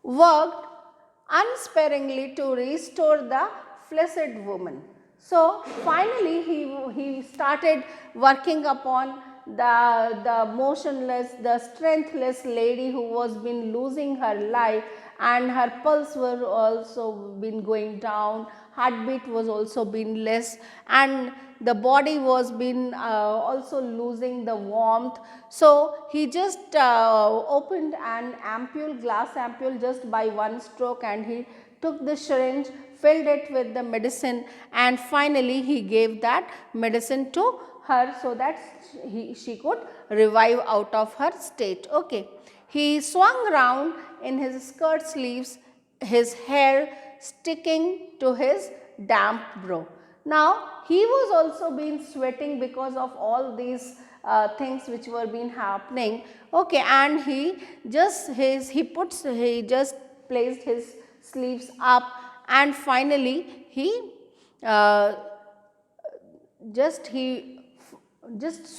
worked unsparingly to restore the flaccid woman. So, finally he started working upon the motionless, the strengthless lady who was been losing her life, and her pulse were also been going down, heartbeat was also been less, and the body was been also losing the warmth. So, he just opened an ampule, glass ampule, just by one stroke, and he took the syringe, filled it with the medicine, and finally he gave that medicine to her so that she could revive out of her state. Okay. He swung round in his skirt sleeves, his hair sticking to his damp brow. Now, he was also been sweating because of all these things which were been happening. Okay, and he just placed his sleeves up, and finally he uh, just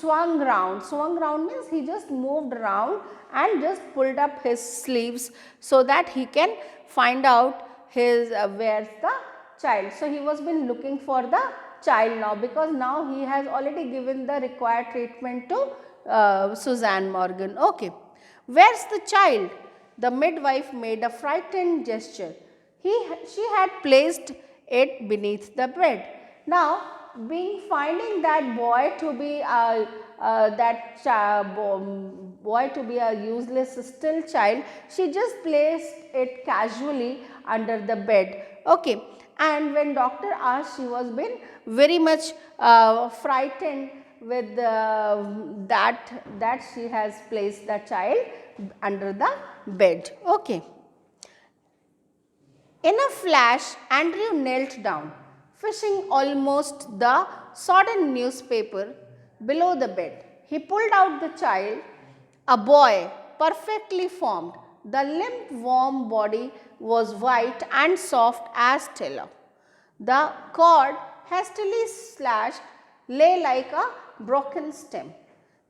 swung round. Swung round means he just moved around and just pulled up his sleeves so that he can find out his where's the child. So, he was been looking for the child now, because now he has already given the required treatment to Suzanne Morgan. Okay. Where's the child? The midwife made a frightened gesture. She had placed it beneath the bed. Now, finding that boy to be boy to be a useless still child, she just placed it casually under the bed. Okay. And when doctor asked, she was been very much frightened with that she has placed the child under the bed. Okay. In a flash, Andrew knelt down, fishing almost the sodden newspaper below the bed. He pulled out the child, a boy, perfectly formed. The limp, warm body was white and soft as tallow. The cord, hastily slashed, lay like a broken stem.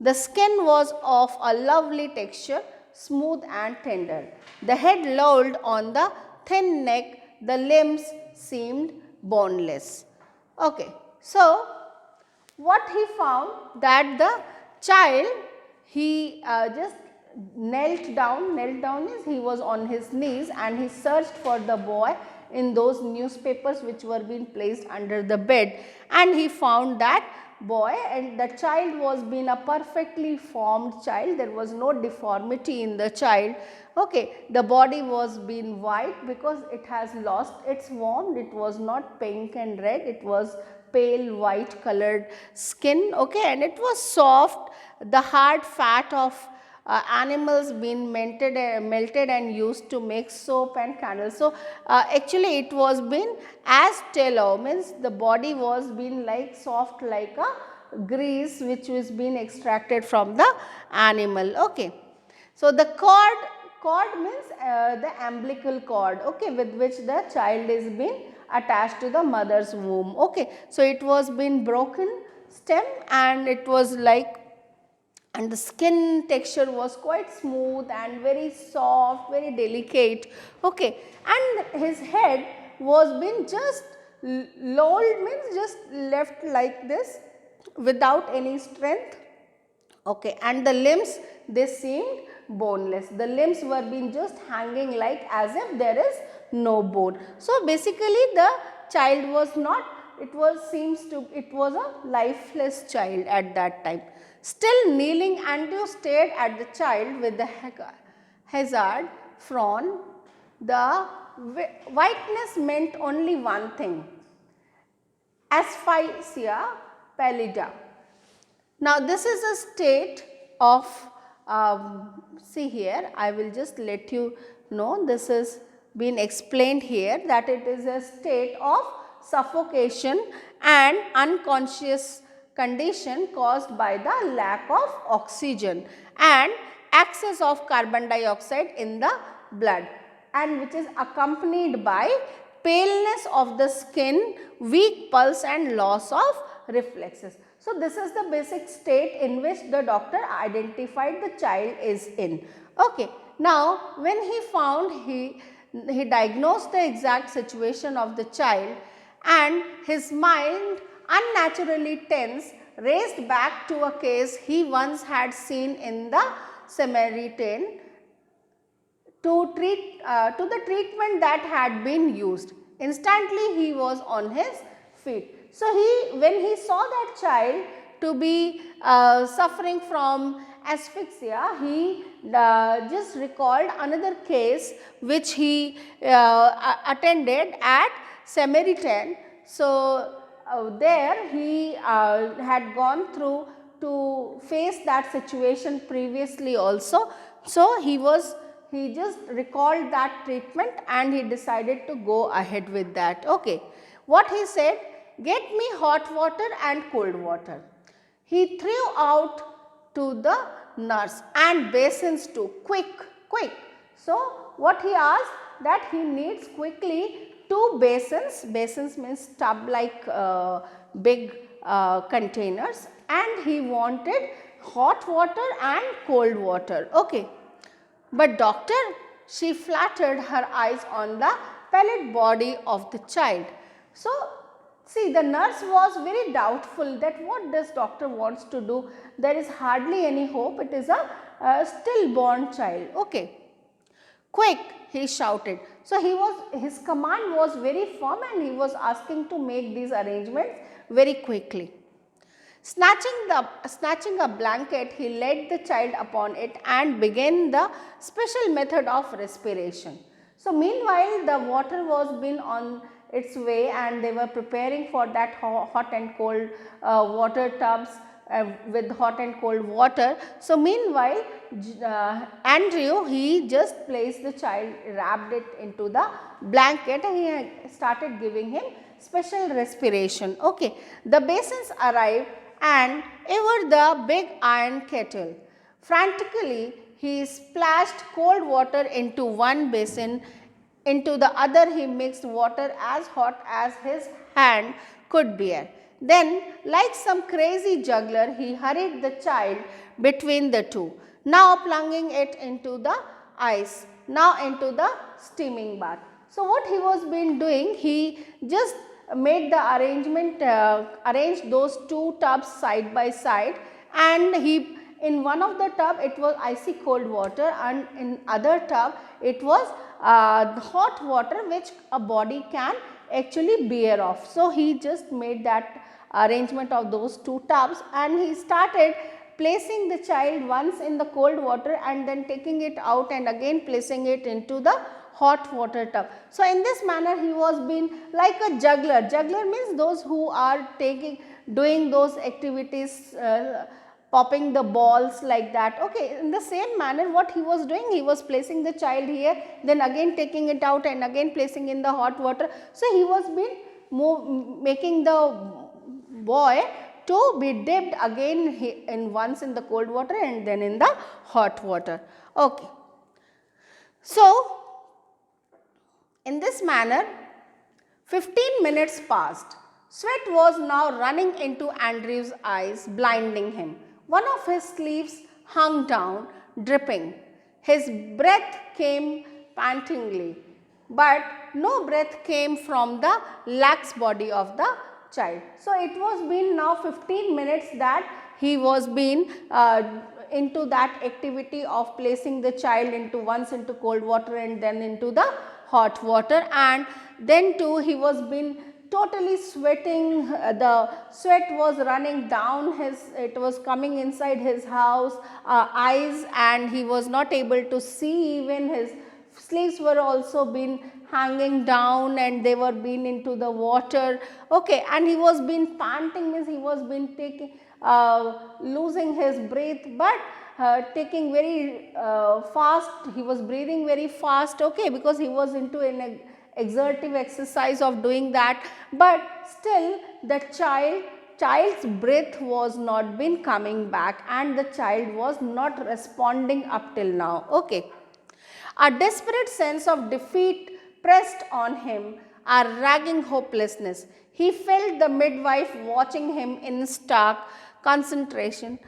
The skin was of a lovely texture, smooth and tender. The head lolled on the thin neck, the limbs seemed boneless. Okay. So, what he found, that the child, he just knelt down means he was on his knees, and he searched for the boy in those newspapers which were being placed under the bed, and he found that boy, and the child was being a perfectly formed child. There was no deformity in the child. Okay, the body was being white because it has lost its warmth. It was not pink and red, it was pale white colored skin. Okay, and it was soft. The hard fat of animals being melted and used to make soap and candles. So, actually it was been as tallow, means the body was been like soft like a grease which was being extracted from the animal. Okay. So, the cord means the umbilical cord, okay, with which the child is being attached to the mother's womb. Okay. So, it was been broken stem, and it was like, and the skin texture was quite smooth and very soft, very delicate. Okay. And his head was been just lolled, means just left like this without any strength. Okay. And the limbs, they seemed boneless. The limbs were being just hanging like as if there is no bone. So, basically the child was not, it was a lifeless child at that time. Still kneeling, Andrew stared at the child with the hazard frown. The whiteness meant only one thing: asphyxia pallida. Now, this is a state of, see here, I will just let you know, this is been explained here, that it is a state of suffocation and unconscious condition caused by the lack of oxygen and excess of carbon dioxide in the blood, and which is accompanied by paleness of the skin, weak pulse and loss of reflexes. So, this is the basic state in which the doctor identified the child is in. Okay. Now, when he found, he diagnosed the exact situation of the child, and his mind, unnaturally tense, raced back to a case he once had seen in the Samaritan to the treatment that had been used. Instantly he was on his feet. So when he saw that child to be suffering from asphyxia, he just recalled another case which he attended at Samaritan. So there he had gone through to face that situation previously also. So he just recalled that treatment and he decided to go ahead with that. Okay. What he said, get me hot water and cold water. He threw out to the nurse, and basins too, quick, quick. So what he asked, that he needs quickly 2 basins, basins means tub like big containers, and he wanted hot water and cold water. Okay. But doctor, she flattered her eyes on the pallid body of the child. So, see, the nurse was very doubtful that what this doctor wants to do. There is hardly any hope. It is a stillborn child. Okay. Quick, he shouted. So, his command was very firm and he was asking to make these arrangements very quickly. Snatching a blanket, he laid the child upon it and began the special method of respiration. So, meanwhile, the water was been on its way and they were preparing for that hot and cold water tubs with hot and cold water. So, meanwhile, Andrew, he just placed the child, wrapped it into the blanket, and he started giving him special respiration. Okay. The basins arrived and over the big iron kettle. Frantically, he splashed cold water into one basin, into the other he mixed water as hot as his hand could bear. Then, like some crazy juggler, he hurried the child between the two, now plunging it into the ice, now into the steaming bath. So, what he was been doing, he just made the arrangement, arranged those 2 tubs side by side, and he, in one of the tub it was icy cold water and in other tub it was hot water which a body can actually bear off. So, he just made that arrangement of those 2 tubs and he started placing the child once in the cold water and then taking it out and again placing it into the hot water tub. So, in this manner he was being like a juggler. Juggler means those who are doing those activities, popping the balls like that. Okay. In the same manner what he was doing, he was placing the child here, then again taking it out and again placing in the hot water. So, he was been making the boy to be dipped again in once in the cold water and then in the hot water. Okay. So, in this manner 15 minutes passed. Sweat was now running into Andrew's eyes, blinding him. One of his sleeves hung down, dripping. His breath came pantingly, but no breath came from the lax body of the child. So, it was been now 15 minutes that he was been into that activity of placing the child into once into cold water and then into the hot water, and then too he was been totally sweating. The sweat was running down it was coming inside his house, eyes, and he was not able to see. Even his sleeves were also been hanging down and they were been into the water. Okay. And he was been panting, means he was been taking losing his breath, but taking very fast, he was breathing very fast. Okay, because he was into an exertive exercise of doing that, but still the child's breath was not been coming back and the child was not responding up till now. Okay. A desperate sense of defeat pressed on him, a ragging hopelessness. He felt the midwife watching him in stark concentration.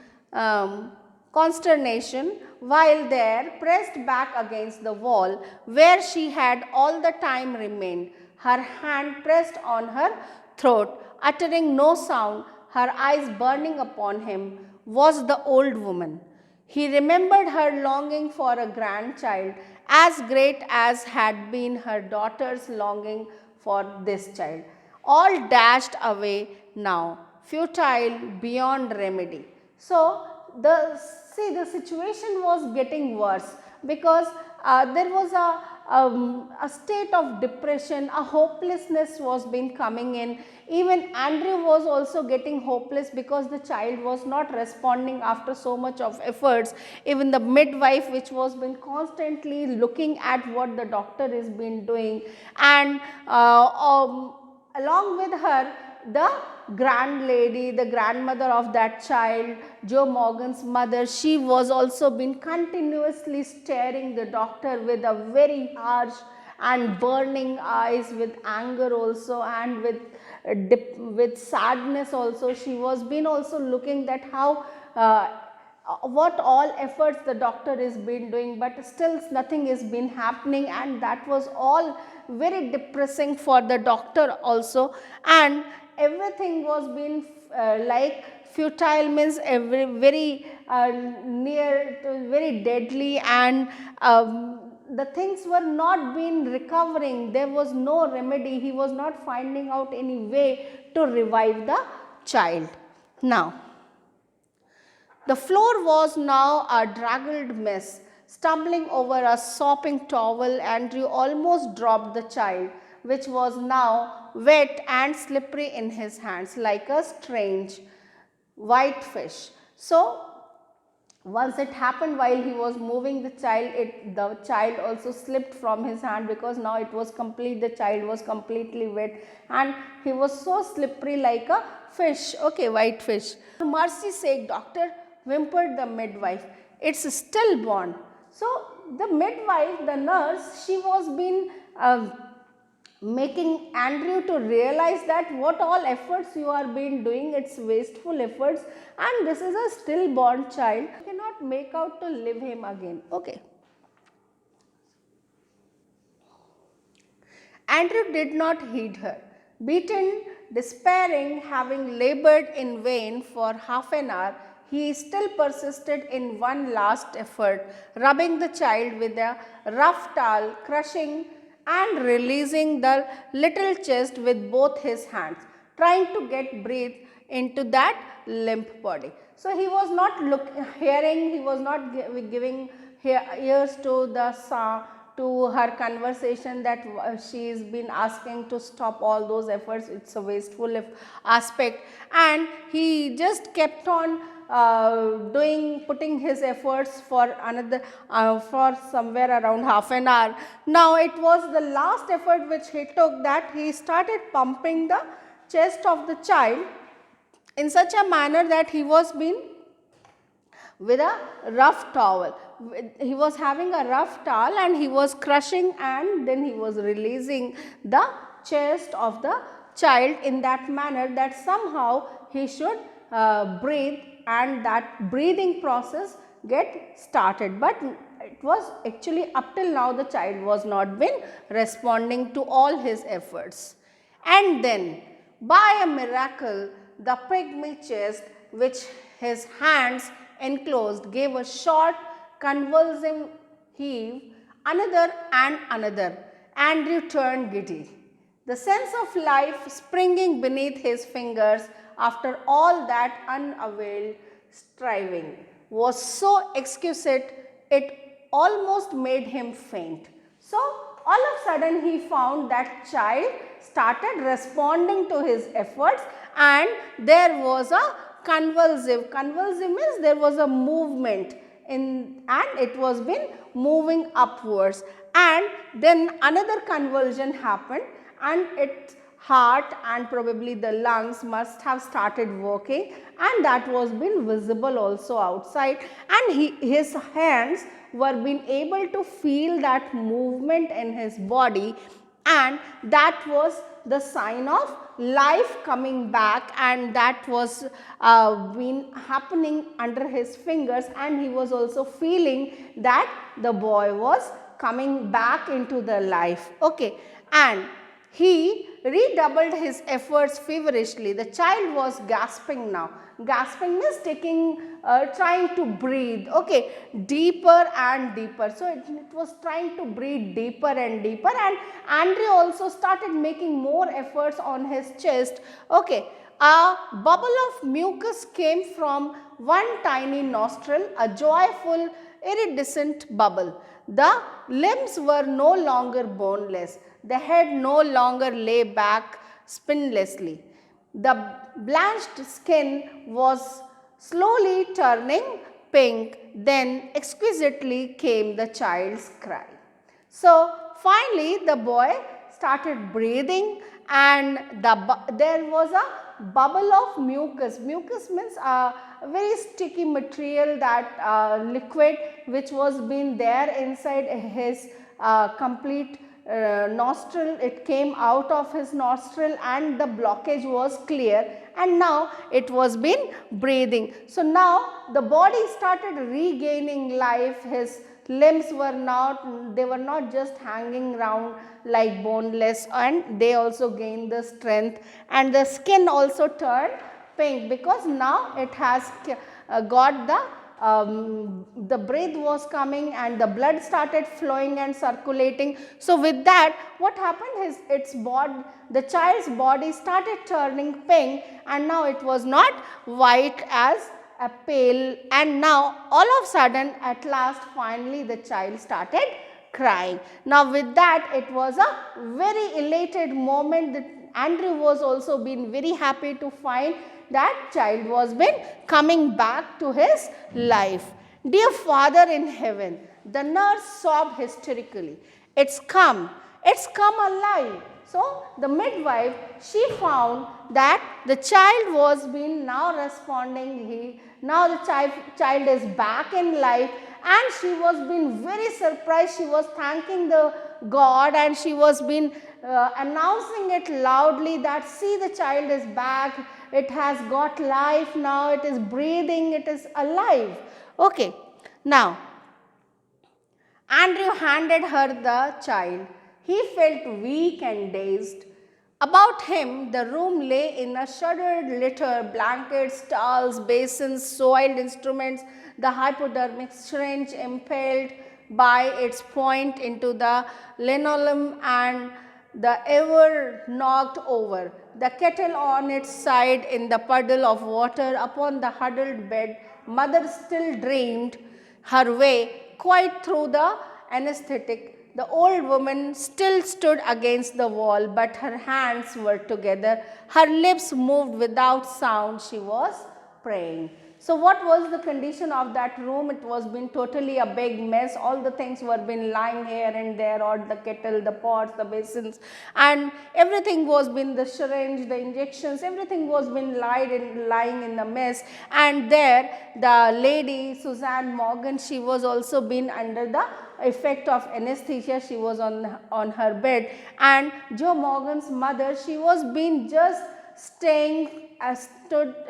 consternation while there, pressed back against the wall where she had all the time remained, her hand pressed on her throat, uttering no sound, her eyes burning upon him, was the old woman. He remembered her longing for a grandchild as great as had been her daughter's longing for this child. All dashed away now, futile beyond remedy. So, the situation was getting worse because there was a state of depression, a hopelessness was been coming in. Even Andrew was also getting hopeless because the child was not responding after so much of efforts. Even the midwife, which was been constantly looking at what the doctor is been doing, and along with her, the the grandmother of that child, Joe Morgan's mother, she was also been continuously staring the doctor with a very harsh and burning eyes, with anger also, and with sadness also. She was been also looking that how what all efforts the doctor is been doing, but still nothing is been happening, and that was all very depressing for the doctor also. And everything was been like futile, means very near to very deadly, and the things were not been recovering. There was no remedy. He was not finding out any way to revive the child. Now, the floor was now a draggled mess. Stumbling over a sopping towel, Andrew almost dropped the child, which was now wet and slippery in his hands like a strange white fish. So, once it happened while he was moving the child also slipped from his hand, because now it was complete, the child was completely wet and he was so slippery like a fish, okay, white fish. For mercy's sake, doctor, whimpered the midwife, it's stillborn. So, the midwife, the nurse, she was been making Andrew to realize that what all efforts you are been doing, it's wasteful efforts, and this is a stillborn child, you cannot make out to live him again. Okay. Andrew did not heed her. Beaten, despairing, having labored in vain for half an hour, he still persisted in one last effort, rubbing the child with a rough towel, crushing and releasing the little chest with both his hands, trying to get breath into that limp body. So, he was not hearing, he was not giving ears to the sound, to her conversation, that she has been asking to stop all those efforts, it's a wasteful aspect, and he just kept on putting his efforts for another for somewhere around half an hour. Now, it was the last effort which he took, that he started pumping the chest of the child in such a manner that he was being with a rough towel. He was having a rough towel and he was crushing, and then he was releasing the chest of the child in that manner that somehow he should breathe, and that breathing process get started. But it was actually up till now the child was not been responding to all his efforts. And then by a miracle, the pygmy chest which his hands enclosed gave a short convulsive heave, another and another. Andrew turned giddy. The sense of life springing beneath his fingers after all that unavailed striving was so exquisite it almost made him faint. So, all of a sudden he found that child started responding to his efforts, and there was a convulsive means there was a movement in, and it was been moving upwards, and then another convulsion happened, and its heart and probably the lungs must have started working, and that was been visible also outside, and his hands were being able to feel that movement in his body, and that was the sign of life coming back, and that was been happening under his fingers, and he was also feeling that the boy was coming back into the life. Okay, and he redoubled his efforts feverishly. The child was gasping now. Gasping means trying to breathe, okay, deeper and deeper. So it was trying to breathe deeper and deeper, and Andrew also started making more efforts on his chest. Okay, a bubble of mucus came from one tiny nostril, a joyful, iridescent bubble. The limbs were no longer boneless. The head no longer lay back spinlessly. The blanched skin was slowly turning pink. Then exquisitely came the child's cry. So finally the boy started breathing, and there was a bubble of mucus. Mucus means a very sticky material, that liquid which was been there inside his complete nostril. It came out of his nostril, and the blockage was clear, and now it was been breathing. So now the body started regaining life. His limbs were not just hanging round like boneless, and they also gained the strength, and the skin also turned pink, because now it has got the breath was coming, and the blood started flowing and circulating. So with that, what happened is the child's body started turning pink, and now it was not white as a pale, and now all of a sudden, at last, finally the child started crying. Now with that, it was a very elated moment. That Andrew was also been very happy to find that child was been coming back to his life. Dear Father in heaven, the nurse sobbed hysterically. It's come alive. So the midwife, she found that the child was been now responding. Now the child is back in life, and she was been very surprised. She was thanking the God, and she was been announcing it loudly that, see, the child is back. It has got life now. It is breathing. It is alive. Okay. Now Andrew handed her the child. He felt weak and dazed. About him, the room lay in a shuddered litter: blankets, towels, basins, soiled instruments, the hypodermic syringe impaled by its point into the linoleum, and the ever knocked over, the kettle on its side in the puddle of water upon the huddled bed. Mother still dreamed her way quite through the anesthetic. The old woman still stood against the wall, but her hands were together. Her lips moved without sound. She was praying. So what was the condition of that room? It was been totally a big mess. All the things were been lying here and there, or the kettle, the pots, the basins, and everything was been, the syringe, the injections, everything was been lying in the mess. And there the lady Suzanne Morgan, she was also been under the effect of anesthesia. She was on her bed, and Joe Morgan's mother, she was been just staying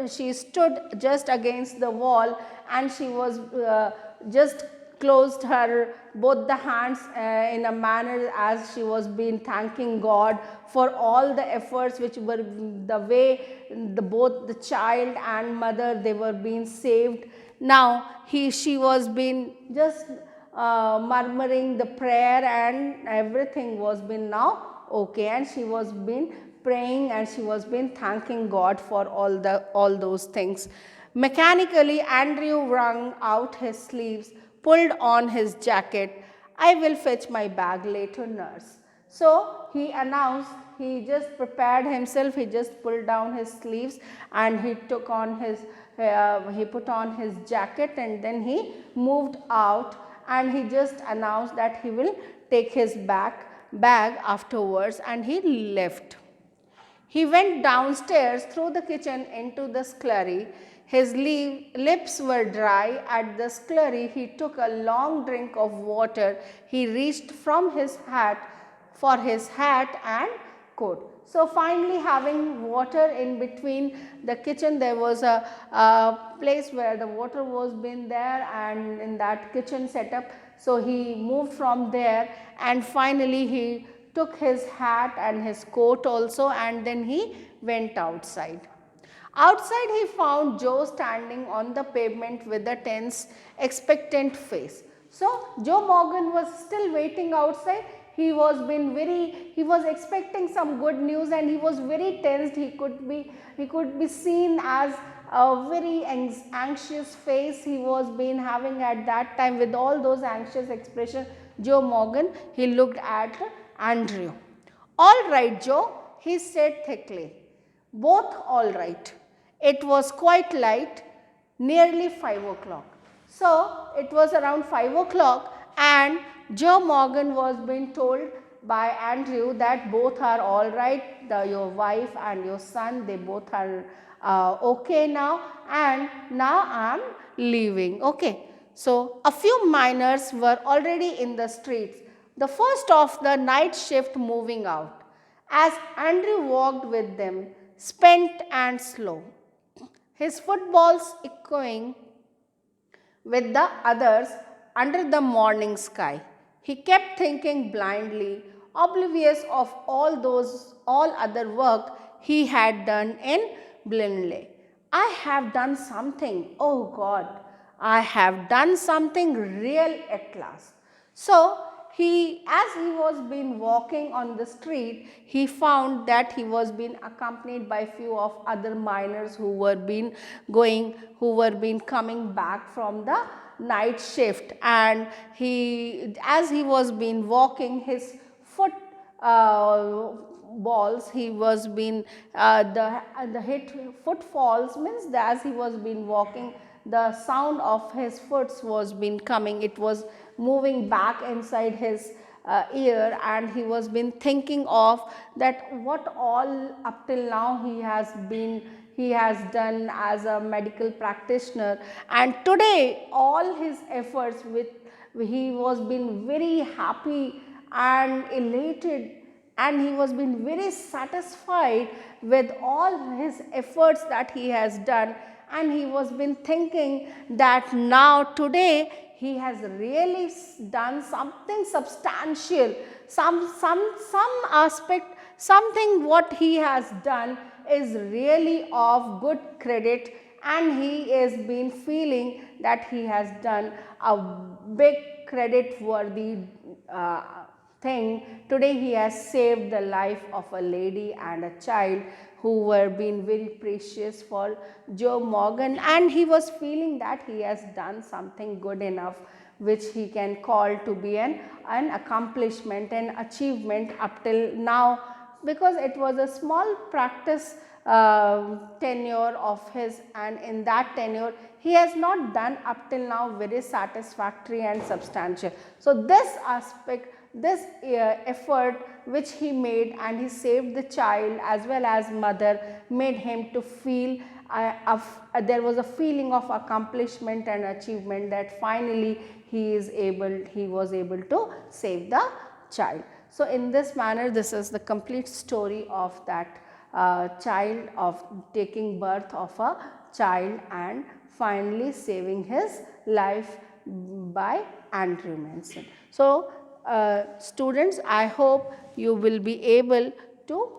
she stood just against the wall, and she was just closed her both the hands in a manner as she was been thanking God for all the efforts which were the way both the child and mother, they were being saved. Now she was been just murmuring the prayer, and everything was been now okay, and she was been praying, and she was been thanking God for all those things. Mechanically, Andrew wrung out his sleeves, pulled on his jacket. I will fetch my bag later, nurse. So he announced, he just prepared himself, he just pulled down his sleeves, and he took on he put on his jacket, and then he moved out, and he just announced that he will take his bag afterwards, and he left. He went downstairs through the kitchen into the scullery. His lips were dry. At the scullery, he took a long drink of water. He reached from his hat for his hat and coat. So, finally having water in between the kitchen, there was a place where the water was been there, and in that kitchen setup. So, he moved from there, and finally he took his hat and his coat also, and then he went outside. Outside he found Joe standing on the pavement with a tense, expectant face. So, Joe Morgan was still waiting outside. He was expecting some good news, and he was very tensed. He could be seen as a very anxious face he was been having at that time. With all those anxious expression, Joe Morgan, he looked at Andrew. All right, Joe, he said thickly. Both all right. It was quite light, nearly 5 o'clock. So, it was around 5 o'clock, and Joe Morgan was being told by Andrew that both are all right, your wife and your son, they both are okay now, and now I am leaving. Okay. So, a few miners were already in the streets, the first of the night shift moving out. As Andrew walked with them, spent and slow, his footfalls echoing with the others under the morning sky, he kept thinking blindly, oblivious of all other work he had done in Blinley. I have done something, oh God, I have done something real at last. So, as he was been walking on the street, he found that he was being accompanied by few of other miners who were coming back from the night shift, and as he was been walking, his foot balls, he was been the hit footfalls means that as he was been walking, the sound of his foot was been coming, it was moving back inside his ear, and he was been thinking of that what all up till now he has done as a medical practitioner, and today all his efforts with he was been very happy and elated, and he was been very satisfied with all his efforts that he has done, and he was been thinking that now today he has really done something substantial, some aspect, something what he has done is really of good credit, and he is been feeling that he has done a big credit worthy thing. Today he has saved the life of a lady and a child who were being very precious for Joe Morgan, and he was feeling that he has done something good enough which he can call to be an accomplishment and achievement up till now, because it was a small practice tenure of his, and in that tenure he has not done up till now very satisfactory and substantial. So, this aspect, this effort which he made, and he saved the child as well as mother, made him to feel there was a feeling of accomplishment and achievement, that finally he was able to save the child. So, in this manner, this is the complete story of that child, of taking birth of a child and finally saving his life by Andrew Manson. So, students, I hope you will be able to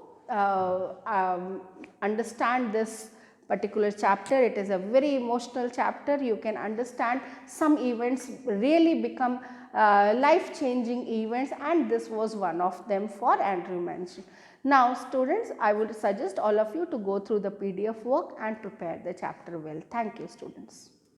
understand this particular chapter. It is a very emotional chapter. You can understand some events really become life changing events, and this was one of them for Andrew Manson. Now, students, I would suggest all of you to go through the PDF work and prepare the chapter well. Thank you, students.